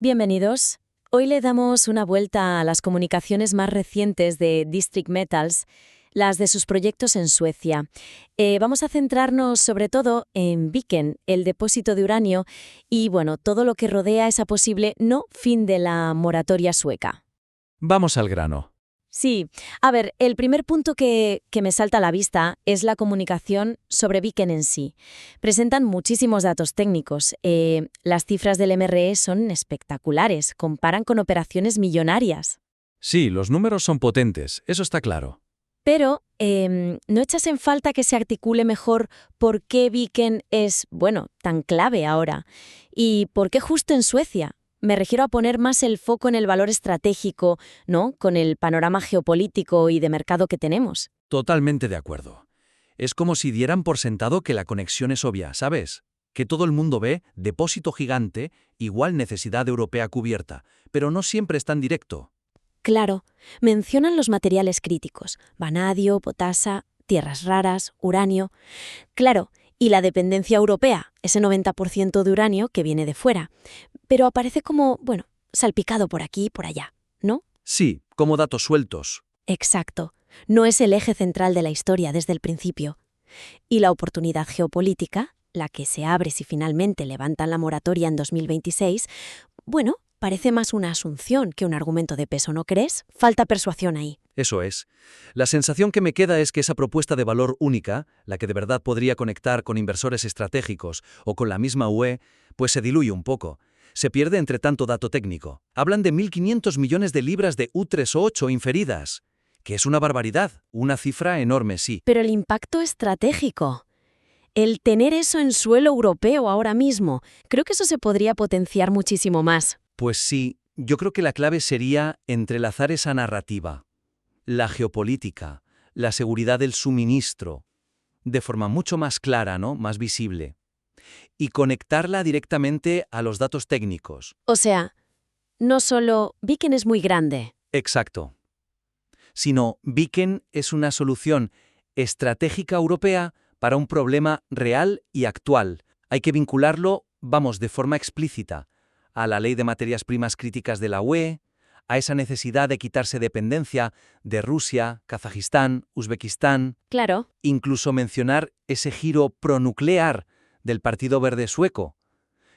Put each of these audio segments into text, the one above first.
Bienvenidos. Hoy le damos una vuelta a las comunicaciones más recientes de District Metals, las de sus proyectos en Suecia. Vamos a centrarnos sobre todo en Viken, el depósito de uranio, y todo lo que rodea esa posible no fin de la moratoria sueca. Vamos al grano. Sí, a ver, el primer punto que me salta a la vista es la comunicación sobre Viken en sí. Presentan muchísimos datos técnicos. Las cifras del MRE son espectaculares, comparan con operaciones millonarias. Sí, los números son potentes, eso está claro. Pero, ¿no echas en falta que se articule mejor por qué Viken es, tan clave ahora? ¿Y por qué justo en Suecia? Me refiero a poner más el foco en el valor estratégico, ¿no? Con el panorama geopolítico y de mercado que tenemos. Totalmente de acuerdo. Es como si dieran por sentado que la conexión es obvia, ¿sabes? Que todo el mundo ve depósito gigante, igual necesidad europea cubierta, pero no siempre es tan directo. Claro, mencionan los materiales críticos, vanadio, potasa, tierras raras, uranio. Claro, y la dependencia europea, ese 90% de uranio que viene de fuera. Pero aparece como, salpicado por aquí y por allá, ¿no? Sí, como datos sueltos. Exacto. No es el eje central de la historia desde el principio. Y la oportunidad geopolítica, la que se abre si finalmente levantan la moratoria en 2026, parece más una asunción que un argumento de peso, ¿no crees? Falta persuasión ahí. Eso es. La sensación que me queda es que esa propuesta de valor única, la que de verdad podría conectar con inversores estratégicos o con la misma UE, pues se diluye un poco. Se pierde entre tanto dato técnico. Hablan de 1.500 millones de libras de U3O8 inferidas, que es una barbaridad, una cifra enorme, sí. Pero el impacto estratégico, el tener eso en suelo europeo ahora mismo, creo que eso se podría potenciar muchísimo más. Pues sí, yo creo que la clave sería entrelazar esa narrativa, la geopolítica, la seguridad del suministro, de forma mucho más clara, ¿no? Más visible. Y conectarla directamente a los datos técnicos. O sea, no solo Viken es muy grande. Exacto. Sino Viken es una solución estratégica europea para un problema real y actual. Hay que vincularlo, de forma explícita, a la ley de materias primas críticas de la UE, a esa necesidad de quitarse dependencia de Rusia, Kazajistán, Uzbekistán. Claro. Incluso mencionar ese giro pronuclear del Partido Verde sueco,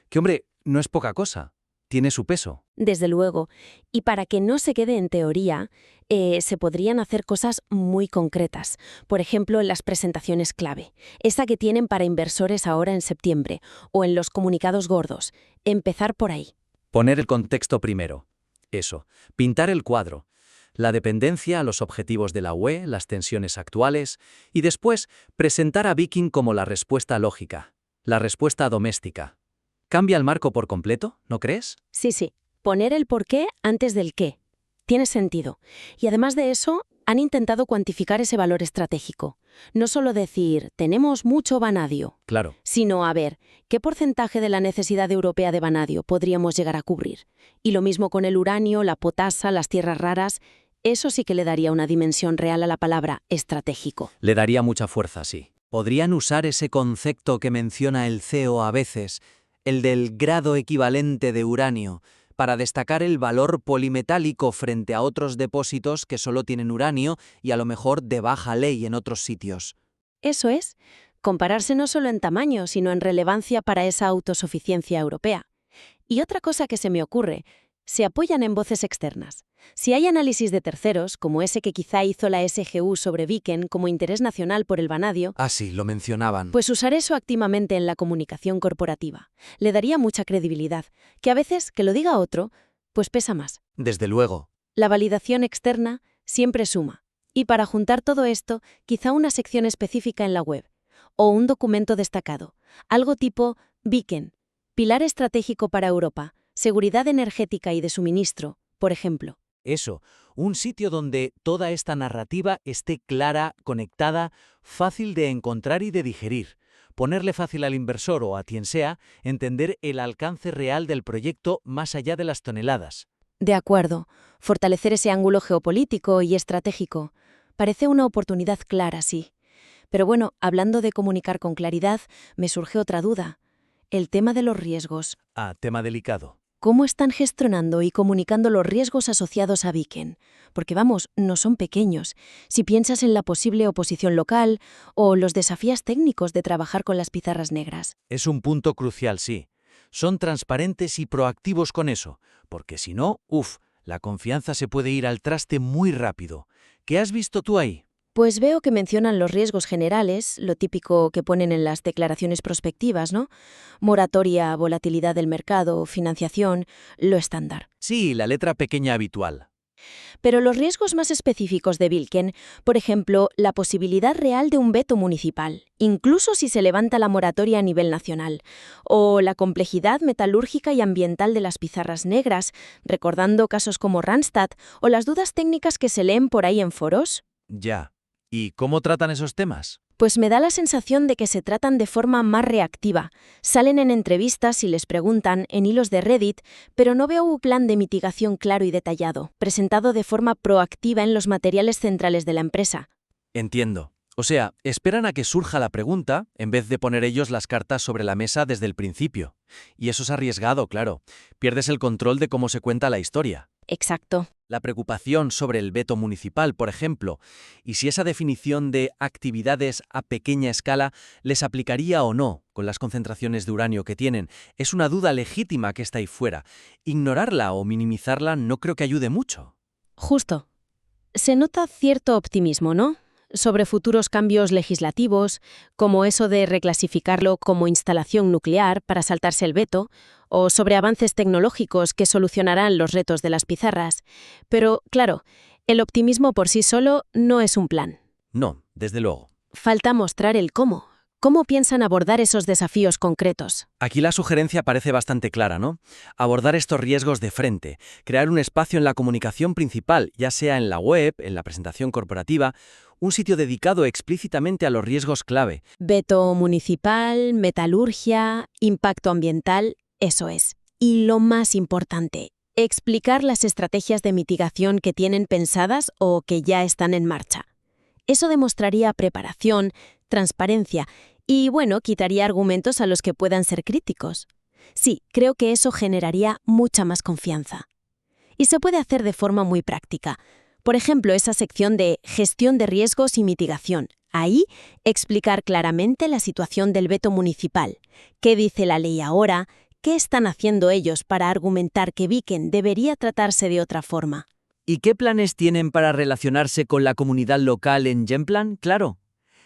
que, no es poca cosa, tiene su peso. Desde luego. Y para que no se quede en teoría, se podrían hacer cosas muy concretas. Por ejemplo, en las presentaciones clave. Esa que tienen para inversores ahora en septiembre. O en los comunicados gordos. Empezar por ahí. Poner el contexto primero. Eso, pintar el cuadro. La dependencia a los objetivos de la UE, las tensiones actuales, y después presentar a Viking como la respuesta lógica, la respuesta doméstica. ¿Cambia el marco por completo, no crees? Sí. Poner el por qué antes del qué. Tiene sentido. Y además de eso, han intentado cuantificar ese valor estratégico. No solo decir, tenemos mucho vanadio. Claro. Sino, a ver, ¿qué porcentaje de la necesidad europea de vanadio podríamos llegar a cubrir? Y lo mismo con el uranio, la potasa, las tierras raras. Eso sí que le daría una dimensión real a la palabra estratégico. Le daría mucha fuerza, sí. Podrían usar ese concepto que menciona el CEO a veces, el del grado equivalente de uranio, para destacar el valor polimetálico frente a otros depósitos que solo tienen uranio y a lo mejor de baja ley en otros sitios. Eso es, compararse no solo en tamaño, sino en relevancia para esa autosuficiencia europea. Y otra cosa que se me ocurre, se apoyan en voces externas. Si hay análisis de terceros, como ese que quizá hizo la SGU sobre Viken como interés nacional por el vanadio, Ah, sí, lo mencionaban. pues usar eso activamente en la comunicación corporativa. Le daría mucha credibilidad, que a veces que lo diga otro, pues pesa más. Desde luego. La validación externa siempre suma. Y para juntar todo esto, quizá una sección específica en la web, o un documento destacado, algo tipo Viken, pilar estratégico para Europa, seguridad energética y de suministro, por ejemplo. Eso, un sitio donde toda esta narrativa esté clara, conectada, fácil de encontrar y de digerir. Ponerle fácil al inversor o a quien sea entender el alcance real del proyecto más allá de las toneladas. De acuerdo, fortalecer ese ángulo geopolítico y estratégico. Parece una oportunidad clara, sí. Pero hablando de comunicar con claridad, me surge otra duda. El tema de los riesgos. Ah, tema delicado. ¿Cómo están gestionando y comunicando los riesgos asociados a Viken? Porque vamos, no son pequeños. Si piensas en la posible oposición local o los desafíos técnicos de trabajar con las pizarras negras. Es un punto crucial, sí. Son transparentes y proactivos con eso, porque si no, la confianza se puede ir al traste muy rápido. ¿Qué has visto tú ahí? Pues veo que mencionan los riesgos generales, lo típico que ponen en las declaraciones prospectivas, ¿no? Moratoria, volatilidad del mercado, financiación, lo estándar. Sí, la letra pequeña habitual. Pero los riesgos más específicos de Viken, por ejemplo, la posibilidad real de un veto municipal, incluso si se levanta la moratoria a nivel nacional, o la complejidad metalúrgica y ambiental de las pizarras negras, recordando casos como Randstad, o las dudas técnicas que se leen por ahí en foros. Ya. ¿Y cómo tratan esos temas? Pues me da la sensación de que se tratan de forma más reactiva. Salen en entrevistas y les preguntan en hilos de Reddit, pero no veo un plan de mitigación claro y detallado, presentado de forma proactiva en los materiales centrales de la empresa. Entiendo. O sea, esperan a que surja la pregunta en vez de poner ellos las cartas sobre la mesa desde el principio. Y eso es arriesgado, claro. Pierdes el control de cómo se cuenta la historia. Exacto. La preocupación sobre el veto municipal, por ejemplo, y si esa definición de actividades a pequeña escala les aplicaría o no con las concentraciones de uranio que tienen, es una duda legítima que está ahí fuera. Ignorarla o minimizarla no creo que ayude mucho. Justo. Se nota cierto optimismo, ¿no? Sobre futuros cambios legislativos, como eso de reclasificarlo como instalación nuclear para saltarse el veto, o sobre avances tecnológicos que solucionarán los retos de las pizarras. Pero, claro, el optimismo por sí solo no es un plan. No, desde luego. Falta mostrar el cómo. ¿Cómo piensan abordar esos desafíos concretos? Aquí la sugerencia parece bastante clara, ¿no? Abordar estos riesgos de frente, crear un espacio en la comunicación principal, ya sea en la web, en la presentación corporativa, un sitio dedicado explícitamente a los riesgos clave. Veto municipal, metalurgia, impacto ambiental, eso es. Y lo más importante, explicar las estrategias de mitigación que tienen pensadas o que ya están en marcha. Eso demostraría preparación, transparencia y, bueno, quitaría argumentos a los que puedan ser críticos. Sí, creo que eso generaría mucha más confianza. Y se puede hacer de forma muy práctica. Por ejemplo, esa sección de gestión de riesgos y mitigación. Ahí, explicar claramente la situación del veto municipal. ¿Qué dice la ley ahora? ¿Qué están haciendo ellos para argumentar que Viken debería tratarse de otra forma? ¿Y qué planes tienen para relacionarse con la comunidad local en Gemplan? Claro,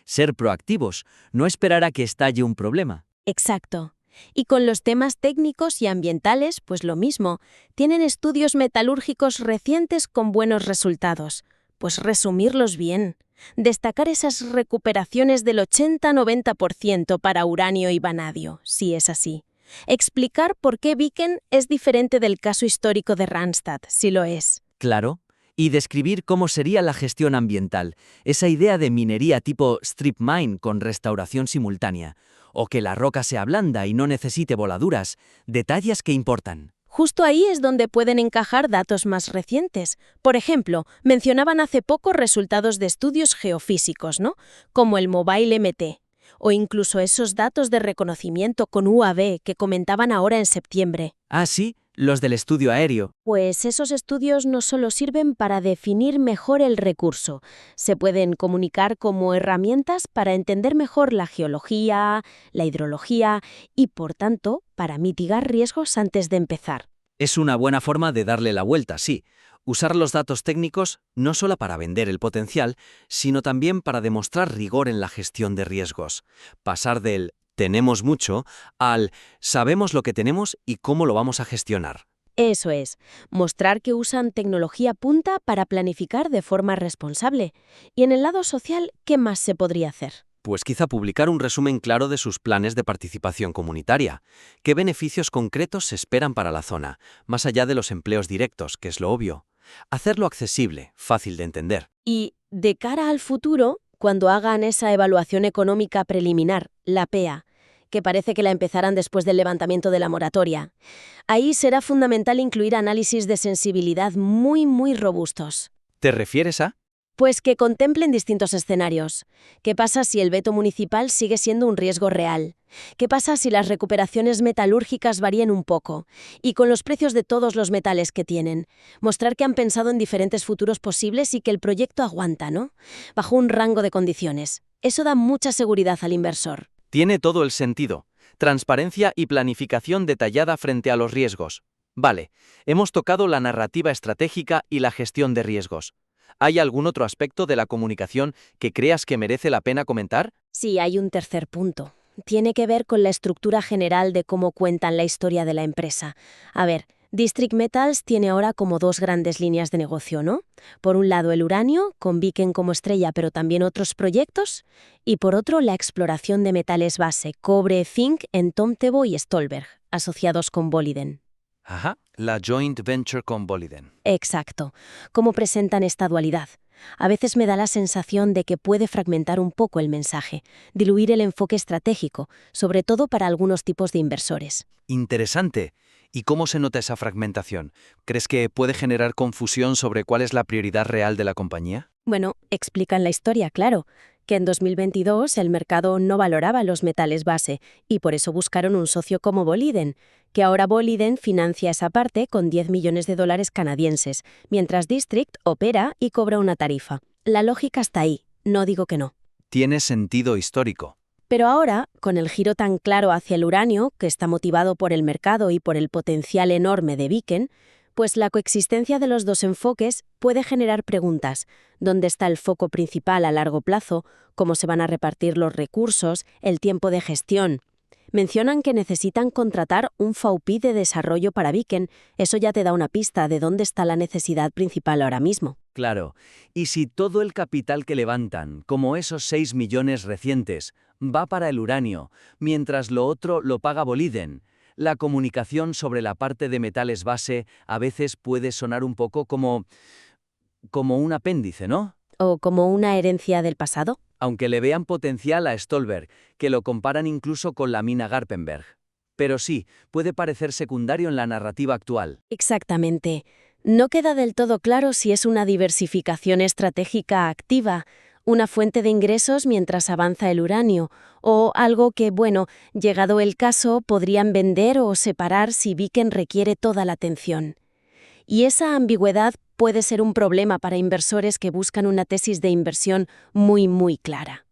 ser proactivos, no esperar a que estalle un problema. Exacto. Y con los temas técnicos y ambientales, pues lo mismo. Tienen estudios metalúrgicos recientes con buenos resultados. Pues resumirlos bien. Destacar esas recuperaciones del 80-90% para uranio y vanadio, si es así. Explicar por qué Viken es diferente del caso histórico de Randstad, si lo es. Claro. Y describir cómo sería la gestión ambiental, esa idea de minería tipo strip mine con restauración simultánea, o que la roca sea blanda y no necesite voladuras, detalles que importan. Justo ahí es donde pueden encajar datos más recientes. Por ejemplo, mencionaban hace poco resultados de estudios geofísicos, ¿no? Como el Mobile MT, o incluso esos datos de reconocimiento con UAV que comentaban ahora en septiembre. Ah, sí, los del estudio aéreo. Pues esos estudios no solo sirven para definir mejor el recurso, se pueden comunicar como herramientas para entender mejor la geología, la hidrología y, por tanto, para mitigar riesgos antes de empezar. Es una buena forma de darle la vuelta, sí. Usar los datos técnicos no solo para vender el potencial, sino también para demostrar rigor en la gestión de riesgos. Pasar del tenemos mucho al sabemos lo que tenemos y cómo lo vamos a gestionar. Eso es, mostrar que usan tecnología punta para planificar de forma responsable. Y en el lado social, ¿qué más se podría hacer? Pues quizá publicar un resumen claro de sus planes de participación comunitaria. ¿Qué beneficios concretos se esperan para la zona, más allá de los empleos directos, que es lo obvio? Hacerlo accesible, fácil de entender. Y, de cara al futuro, cuando hagan esa evaluación económica preliminar, la PEA, que parece que la empezarán después del levantamiento de la moratoria, ahí será fundamental incluir análisis de sensibilidad muy robustos. ¿Te refieres a? Pues que contemplen distintos escenarios. ¿Qué pasa si el veto municipal sigue siendo un riesgo real? ¿Qué pasa si las recuperaciones metalúrgicas varían un poco? Y con los precios de todos los metales que tienen. Mostrar que han pensado en diferentes futuros posibles y que el proyecto aguanta, ¿no? Bajo un rango de condiciones. Eso da mucha seguridad al inversor. Tiene todo el sentido. Transparencia y planificación detallada frente a los riesgos. Vale, hemos tocado la narrativa estratégica y la gestión de riesgos. ¿Hay algún otro aspecto de la comunicación que creas que merece la pena comentar? Sí, hay un tercer punto. Tiene que ver con la estructura general de cómo cuentan la historia de la empresa. A ver, District Metals tiene ahora como dos grandes líneas de negocio, ¿no? Por un lado el uranio, con Viken como estrella, pero también otros proyectos. Y por otro, la exploración de metales base, cobre, zinc en Tomtebo y Stolberg, asociados con Boliden. Ajá, la joint venture con Boliden. Exacto. ¿Cómo presentan esta dualidad? A veces me da la sensación de que puede fragmentar un poco el mensaje, diluir el enfoque estratégico, sobre todo para algunos tipos de inversores. Interesante. ¿Y cómo se nota esa fragmentación? ¿Crees que puede generar confusión sobre cuál es la prioridad real de la compañía? Bueno, explican la historia, claro, que en 2022 el mercado no valoraba los metales base y por eso buscaron un socio como Boliden, que ahora Boliden financia esa parte con 10 millones de dólares canadienses, mientras District opera y cobra una tarifa. La lógica está ahí, no digo que no. Tiene sentido histórico. Pero ahora, con el giro tan claro hacia el uranio, que está motivado por el mercado y por el potencial enorme de Viken, pues la coexistencia de los dos enfoques puede generar preguntas. ¿Dónde está el foco principal a largo plazo? ¿Cómo se van a repartir los recursos? ¿El tiempo de gestión? Mencionan que necesitan contratar un VP de desarrollo para Viken. Eso ya te da una pista de dónde está la necesidad principal ahora mismo. Claro. Y si todo el capital que levantan, como esos 6 millones recientes, va para el uranio, mientras lo otro lo paga Boliden, la comunicación sobre la parte de metales base a veces puede sonar un poco como un apéndice, ¿no? ¿O como una herencia del pasado? Aunque le vean potencial a Stolberg, que lo comparan incluso con la mina Garpenberg. Pero sí, puede parecer secundario en la narrativa actual. Exactamente. No queda del todo claro si es una diversificación estratégica activa, una fuente de ingresos mientras avanza el uranio, o algo que, bueno, llegado el caso, podrían vender o separar si Viken requiere toda la atención. Y esa ambigüedad puede ser un problema para inversores que buscan una tesis de inversión muy clara.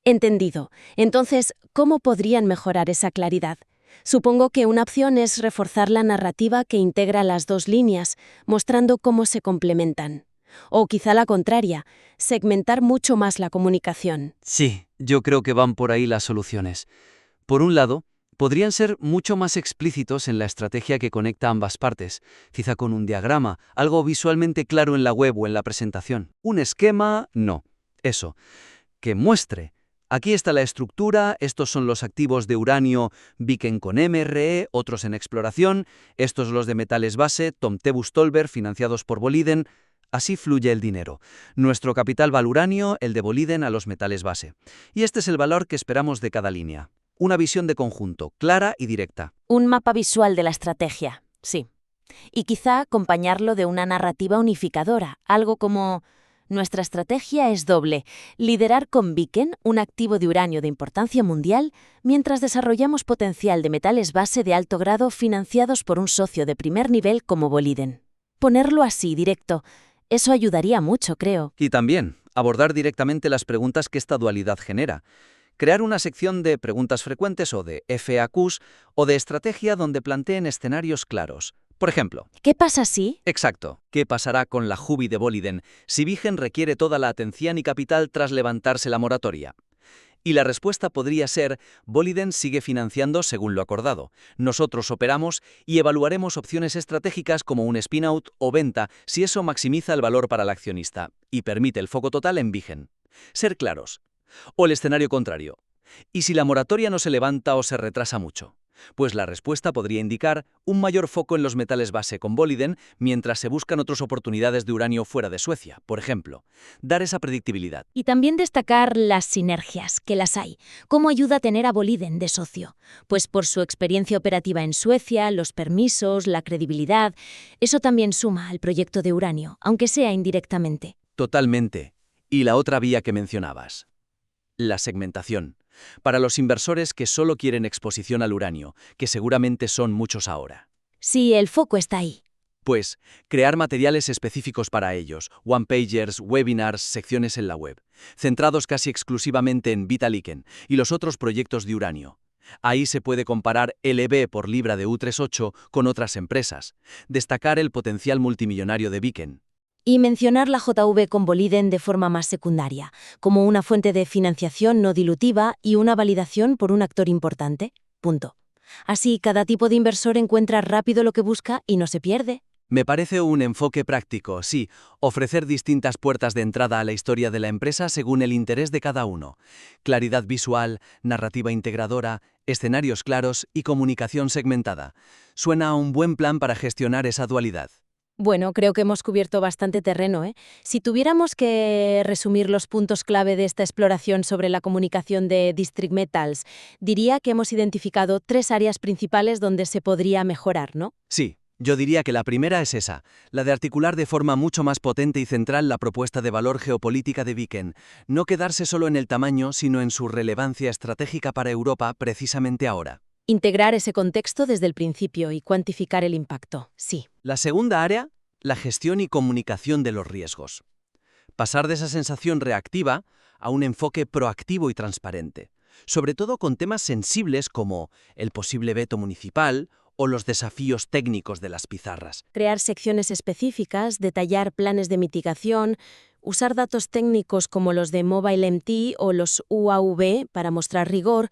Entendido. Entonces, ¿cómo podrían mejorar esa claridad? Supongo que una opción es reforzar la narrativa que integra las dos líneas, mostrando cómo se complementan. O quizá la contraria, segmentar mucho más la comunicación. Sí, yo creo que van por ahí las soluciones. Por un lado, podrían ser mucho más explícitos en la estrategia que conecta ambas partes, quizá con un diagrama, algo visualmente claro en la web o en la presentación. Un esquema, no. Eso. Que muestre. Aquí está la estructura, estos son los activos de uranio, Viken con MRE, otros en exploración, estos los de metales base, Tomtebo Stolberg, financiados por Boliden. Así fluye el dinero. Nuestro capital va al uranio, el de Boliden a los metales base. Y este es el valor que esperamos de cada línea. Una visión de conjunto, clara y directa. Un mapa visual de la estrategia, sí. Y quizá acompañarlo de una narrativa unificadora, algo como: nuestra estrategia es doble, liderar con Viken un activo de uranio de importancia mundial, mientras desarrollamos potencial de metales base de alto grado financiados por un socio de primer nivel como Boliden. Ponerlo así, directo, eso ayudaría mucho, creo. Y también, abordar directamente las preguntas que esta dualidad genera. Crear una sección de preguntas frecuentes o de FAQs o de estrategia donde planteen escenarios claros. Por ejemplo, ¿Qué pasa si? exacto, ¿qué pasará con la Jubi de Boliden si Viken requiere toda la atención y capital tras levantarse la moratoria? Y la respuesta podría ser: Boliden sigue financiando según lo acordado. Nosotros operamos y evaluaremos opciones estratégicas como un spin-out o venta si eso maximiza el valor para el accionista y permite el foco total en Viken. Ser claros. O el escenario contrario. ¿Y si la moratoria no se levanta o se retrasa mucho? Pues la respuesta podría indicar un mayor foco en los metales base con Boliden mientras se buscan otras oportunidades de uranio fuera de Suecia, por ejemplo. Dar esa predictibilidad. Y también destacar las sinergias, que las hay. ¿Cómo ayuda a tener a Boliden de socio? Pues por su experiencia operativa en Suecia, los permisos, la credibilidad. Eso también suma al proyecto de uranio, aunque sea indirectamente. Totalmente. Y la otra vía que mencionabas. La segmentación. Para los inversores que solo quieren exposición al uranio, que seguramente son muchos ahora. Sí, el foco está ahí. Pues, crear materiales específicos para ellos, one-pagers, webinars, secciones en la web, centrados casi exclusivamente en Vitaliken y los otros proyectos de uranio. Ahí se puede comparar LB por libra de U38 con otras empresas, destacar el potencial multimillonario de Viken. Y mencionar la JV con Boliden de forma más secundaria, como una fuente de financiación no dilutiva y una validación por un actor importante. Punto. Así, cada tipo de inversor encuentra rápido lo que busca y no se pierde. Me parece un enfoque práctico, sí, ofrecer distintas puertas de entrada a la historia de la empresa según el interés de cada uno. Claridad visual, narrativa integradora, escenarios claros y comunicación segmentada. Suena a un buen plan para gestionar esa dualidad. Bueno, creo que hemos cubierto bastante terreno, ¿eh? Si tuviéramos que resumir los puntos clave de esta exploración sobre la comunicación de District Metals, diría que hemos identificado 3 áreas principales donde se podría mejorar, ¿no? Sí, yo diría que la primera es esa, la de articular de forma mucho más potente y central la propuesta de valor geopolítica de Viken, no quedarse solo en el tamaño, sino en su relevancia estratégica para Europa precisamente ahora. Integrar ese contexto desde el principio y cuantificar el impacto, sí. La segunda área, la gestión y comunicación de los riesgos. Pasar de esa sensación reactiva a un enfoque proactivo y transparente, sobre todo con temas sensibles como el posible veto municipal o los desafíos técnicos de las pizarras. Crear secciones específicas, detallar planes de mitigación, usar datos técnicos como los de MobileMT o los UAV para mostrar rigor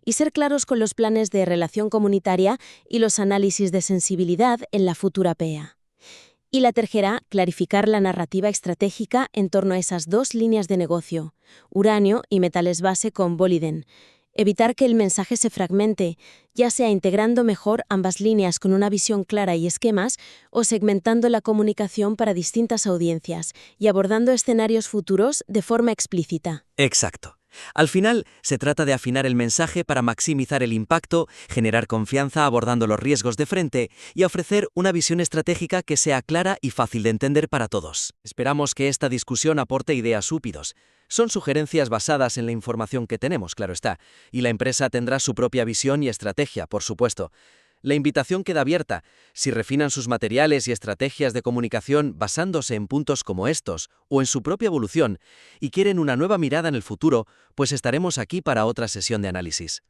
y ser claros con los planes de relación comunitaria y los análisis de sensibilidad en la futura PEA. Y la tercera, clarificar la narrativa estratégica en torno a esas 2 líneas de negocio, uranio y metales base con Boliden. Evitar que el mensaje se fragmente, ya sea integrando mejor ambas líneas con una visión clara y esquemas, o segmentando la comunicación para distintas audiencias y abordando escenarios futuros de forma explícita. Exacto. Al final, se trata de afinar el mensaje para maximizar el impacto, generar confianza abordando los riesgos de frente y ofrecer una visión estratégica que sea clara y fácil de entender para todos. Esperamos que esta discusión aporte ideas úpidos. Son sugerencias basadas en la información que tenemos, claro está, y la empresa tendrá su propia visión y estrategia, por supuesto. La invitación queda abierta. Si refinan sus materiales y estrategias de comunicación basándose en puntos como estos o en su propia evolución y quieren una nueva mirada en el futuro, pues estaremos aquí para otra sesión de análisis.